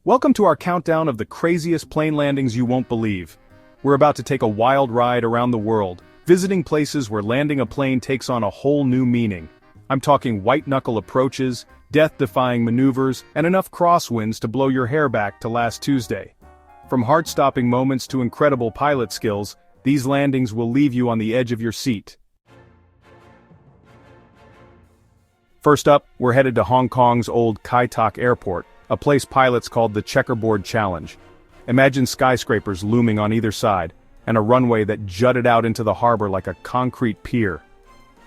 Welcome to our countdown of the craziest plane landings you won't believe. We're about to take a wild ride around the world, visiting places where landing a plane takes on a whole new meaning. I'm talking white-knuckle approaches, death-defying maneuvers, and enough crosswinds to blow your hair back to last Tuesday. From heart-stopping moments to incredible pilot skills, these landings will leave you on the edge of your seat. First up, we're headed to Hong Kong's old Kai Tak Airport, a place pilots called the Checkerboard Challenge. Imagine skyscrapers looming on either side, and a runway that jutted out into the harbor like a concrete pier.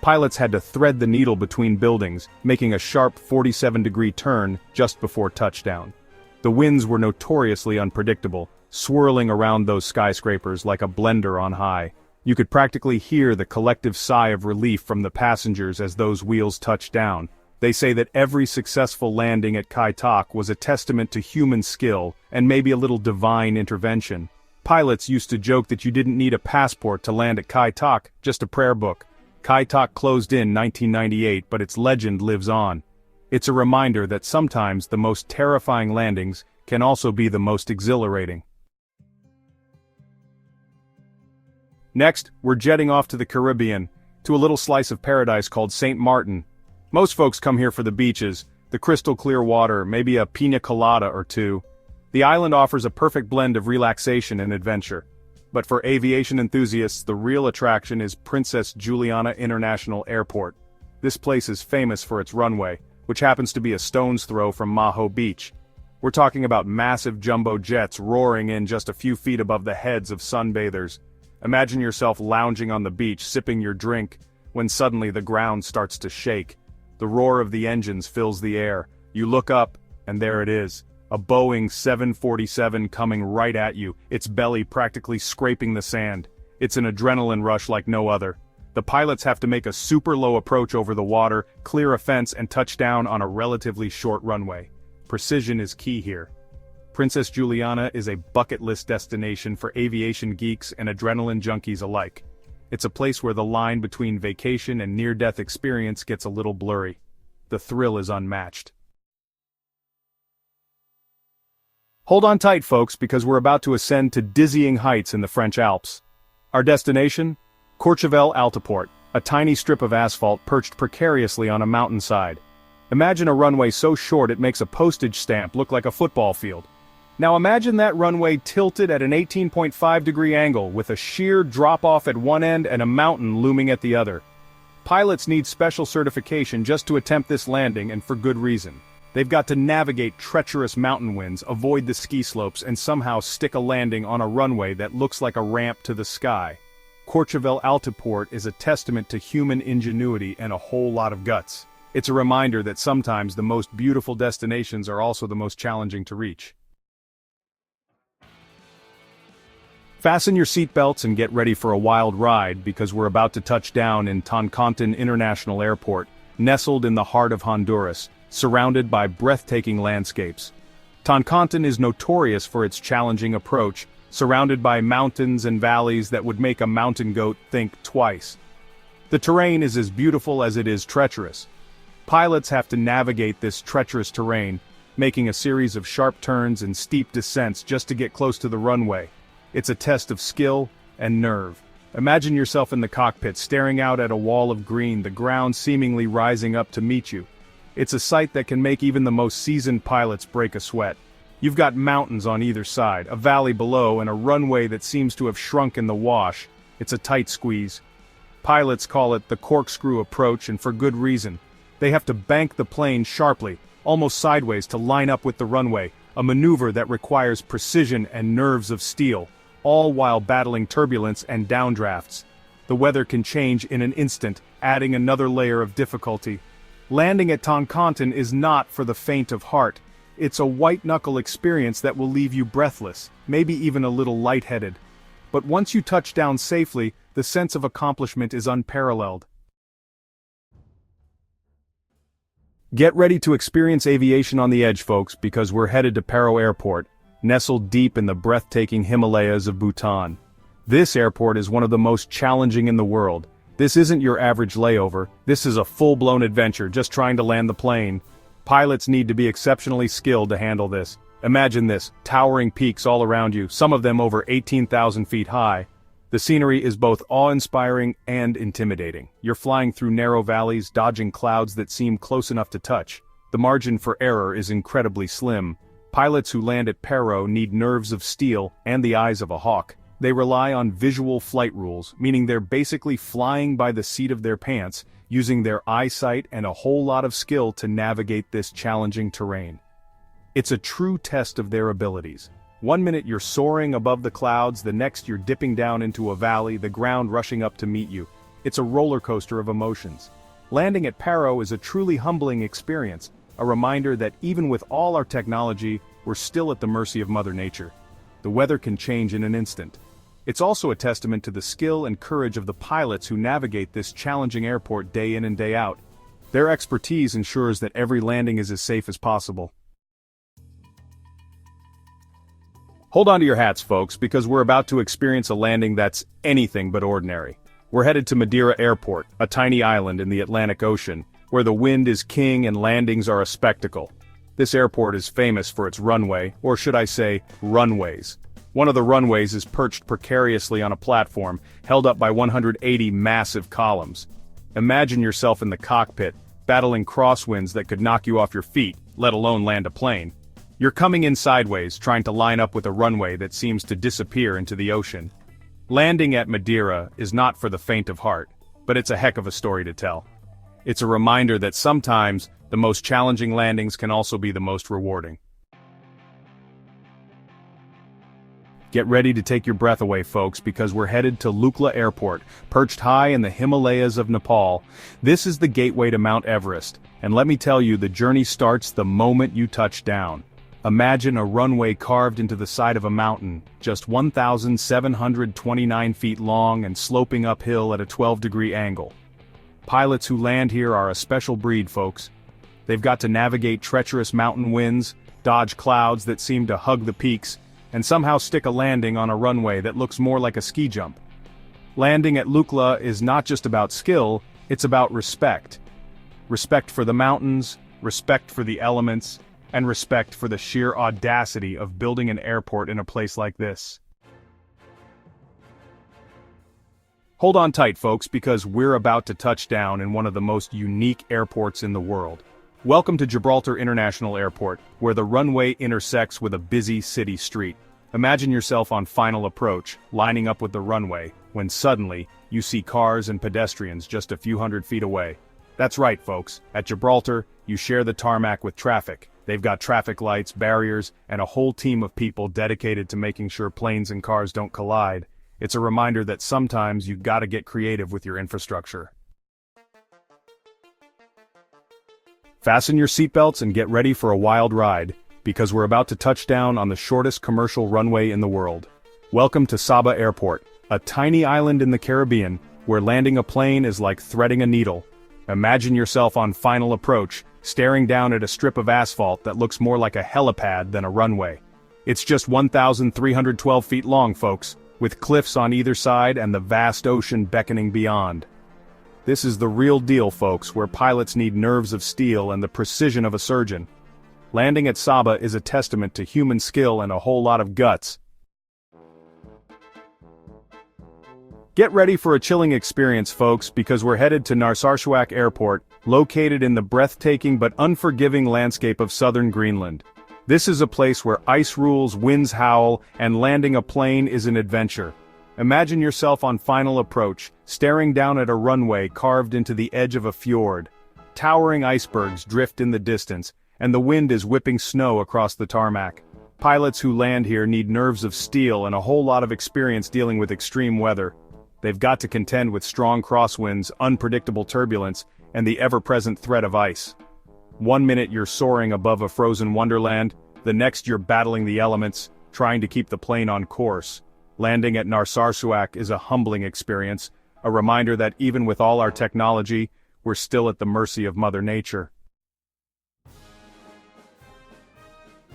Pilots had to thread the needle between buildings, making a sharp 47-degree turn just before touchdown. The winds were notoriously unpredictable, swirling around those skyscrapers like a blender on high. You could practically hear the collective sigh of relief from the passengers as those wheels touched down. They say that every successful landing at Kai Tak was a testament to human skill and maybe a little divine intervention. Pilots used to joke that you didn't need a passport to land at Kai Tak, just a prayer book. Kai Tak closed in 1998, but its legend lives on. It's a reminder that sometimes the most terrifying landings can also be the most exhilarating. Next, we're jetting off to the Caribbean, to a little slice of paradise called St. Martin. Most folks come here for the beaches, the crystal clear water, maybe a pina colada or two. The island offers a perfect blend of relaxation and adventure. But for aviation enthusiasts, the real attraction is Princess Juliana International Airport. This place is famous for its runway, which happens to be a stone's throw from Maho Beach. We're talking about massive jumbo jets roaring in just a few feet above the heads of sunbathers. Imagine yourself lounging on the beach sipping your drink, when suddenly the ground starts to shake. The roar of the engines fills the air. You look up, and there it is. A Boeing 747 coming right at you, its belly practically scraping the sand. It's an adrenaline rush like no other. The pilots have to make a super low approach over the water, clear a fence, and touch down on a relatively short runway. Precision is key here. Princess Juliana is a bucket list destination for aviation geeks and adrenaline junkies alike. It's a place where the line between vacation and near-death experience gets a little blurry. The thrill is unmatched. Hold on tight, folks, because we're about to ascend to dizzying heights in the French Alps. Our destination? Courchevel Altiport, a tiny strip of asphalt perched precariously on a mountainside. Imagine a runway so short it makes a postage stamp look like a football field. Now imagine that runway tilted at an 18.5-degree angle with a sheer drop-off at one end and a mountain looming at the other. Pilots need special certification just to attempt this landing, and for good reason. They've got to navigate treacherous mountain winds, avoid the ski slopes, and somehow stick a landing on a runway that looks like a ramp to the sky. Courchevel Altiport is a testament to human ingenuity and a whole lot of guts. It's a reminder that sometimes the most beautiful destinations are also the most challenging to reach. Fasten your seatbelts and get ready for a wild ride, because we're about to touch down in Toncontin International Airport, nestled in the heart of Honduras, surrounded by breathtaking landscapes. Toncontin is notorious for its challenging approach, surrounded by mountains and valleys that would make a mountain goat think twice. The terrain is as beautiful as it is treacherous. Pilots have to navigate this treacherous terrain, making a series of sharp turns and steep descents just to get close to the runway. It's a test of skill and nerve. Imagine yourself in the cockpit staring out at a wall of green, the ground seemingly rising up to meet you. It's a sight that can make even the most seasoned pilots break a sweat. You've got mountains on either side, a valley below, and a runway that seems to have shrunk in the wash. It's a tight squeeze. Pilots call it the corkscrew approach, and for good reason. They have to bank the plane sharply, almost sideways, to line up with the runway, a maneuver that requires precision and nerves of steel, all while battling turbulence and downdrafts. The weather can change in an instant, adding another layer of difficulty. Landing at Toncontin is not for the faint of heart. It's a white-knuckle experience that will leave you breathless, maybe even a little lightheaded. But once you touch down safely, the sense of accomplishment is unparalleled. Get ready to experience aviation on the edge, folks, because we're headed to Paro Airport, nestled deep in the breathtaking Himalayas of Bhutan. This airport is one of the most challenging in the world. This isn't your average layover, this is a full-blown adventure just trying to land the plane. Pilots need to be exceptionally skilled to handle this. Imagine this, towering peaks all around you, some of them over 18,000 feet high. The scenery is both awe-inspiring and intimidating. You're flying through narrow valleys, dodging clouds that seem close enough to touch. The margin for error is incredibly slim. Pilots who land at Paro need nerves of steel and the eyes of a hawk. They rely on visual flight rules, meaning they're basically flying by the seat of their pants, using their eyesight and a whole lot of skill to navigate this challenging terrain. It's a true test of their abilities. One minute you're soaring above the clouds, the next you're dipping down into a valley, the ground rushing up to meet you. It's a roller coaster of emotions. Landing at Paro is a truly humbling experience, a reminder that even with all our technology, we're still at the mercy of Mother Nature. The weather can change in an instant. It's also a testament to the skill and courage of the pilots who navigate this challenging airport day in and day out. Their expertise ensures that every landing is as safe as possible. Hold on to your hats, folks, because we're about to experience a landing that's anything but ordinary. We're headed to Madeira Airport, a tiny island in the Atlantic Ocean, where the wind is king and landings are a spectacle. This airport is famous for its runway, or should I say, runways. One of the runways is perched precariously on a platform, held up by 180 massive columns. Imagine yourself in the cockpit, battling crosswinds that could knock you off your feet, let alone land a plane. You're coming in sideways, trying to line up with a runway that seems to disappear into the ocean. Landing at Madeira is not for the faint of heart, but it's a heck of a story to tell. It's a reminder that sometimes, the most challenging landings can also be the most rewarding. Get ready to take your breath away, folks, because we're headed to Lukla Airport, perched high in the Himalayas of Nepal. This is the gateway to Mount Everest, and let me tell you, the journey starts the moment you touch down. Imagine a runway carved into the side of a mountain, just 1,729 feet long and sloping uphill at a 12-degree angle. Pilots who land here are a special breed, folks. They've got to navigate treacherous mountain winds, dodge clouds that seem to hug the peaks, and somehow stick a landing on a runway that looks more like a ski jump. Landing at Lukla is not just about skill, it's about respect. Respect for the mountains, respect for the elements, and respect for the sheer audacity of building an airport in a place like this. Hold on tight, folks, because we're about to touch down in one of the most unique airports in the world. Welcome to Gibraltar International Airport, where the runway intersects with a busy city street. Imagine yourself on final approach, lining up with the runway, when suddenly, you see cars and pedestrians just a few hundred feet away. That's right, folks, at Gibraltar, you share the tarmac with traffic. They've got traffic lights, barriers, and a whole team of people dedicated to making sure planes and cars don't collide. It's a reminder that sometimes you gotta get creative with your infrastructure. Fasten your seatbelts and get ready for a wild ride, because we're about to touch down on the shortest commercial runway in the world. Welcome to Saba Airport, a tiny island in the Caribbean, where landing a plane is like threading a needle. Imagine yourself on final approach, staring down at a strip of asphalt that looks more like a helipad than a runway. It's just 1,312 feet long, folks, with cliffs on either side and the vast ocean beckoning beyond. This is the real deal, folks, where pilots need nerves of steel and the precision of a surgeon. Landing at Saba is a testament to human skill and a whole lot of guts. Get ready for a chilling experience, folks, because we're headed to Narsarsuaq Airport, located in the breathtaking but unforgiving landscape of southern Greenland. This is a place where ice rules, winds howl, and landing a plane is an adventure. Imagine yourself on final approach, staring down at a runway carved into the edge of a fjord. Towering icebergs drift in the distance, and the wind is whipping snow across the tarmac. Pilots who land here need nerves of steel and a whole lot of experience dealing with extreme weather. They've got to contend with strong crosswinds, unpredictable turbulence, and the ever-present threat of ice. One minute you're soaring above a frozen wonderland, the next you're battling the elements, trying to keep the plane on course. Landing at Narsarsuaq is a humbling experience, a reminder that even with all our technology, we're still at the mercy of Mother Nature.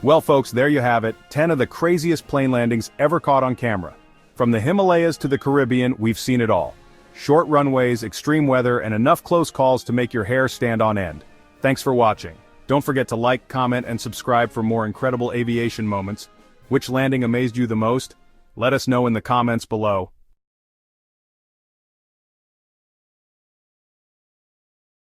Well, folks, there you have it, 10 of the craziest plane landings ever caught on camera. From the Himalayas to the Caribbean, we've seen it all. Short runways, extreme weather, and enough close calls to make your hair stand on end. Thanks for watching. Don't forget to like, comment, and subscribe for more incredible aviation moments. Which landing amazed you the most? Let us know in the comments below.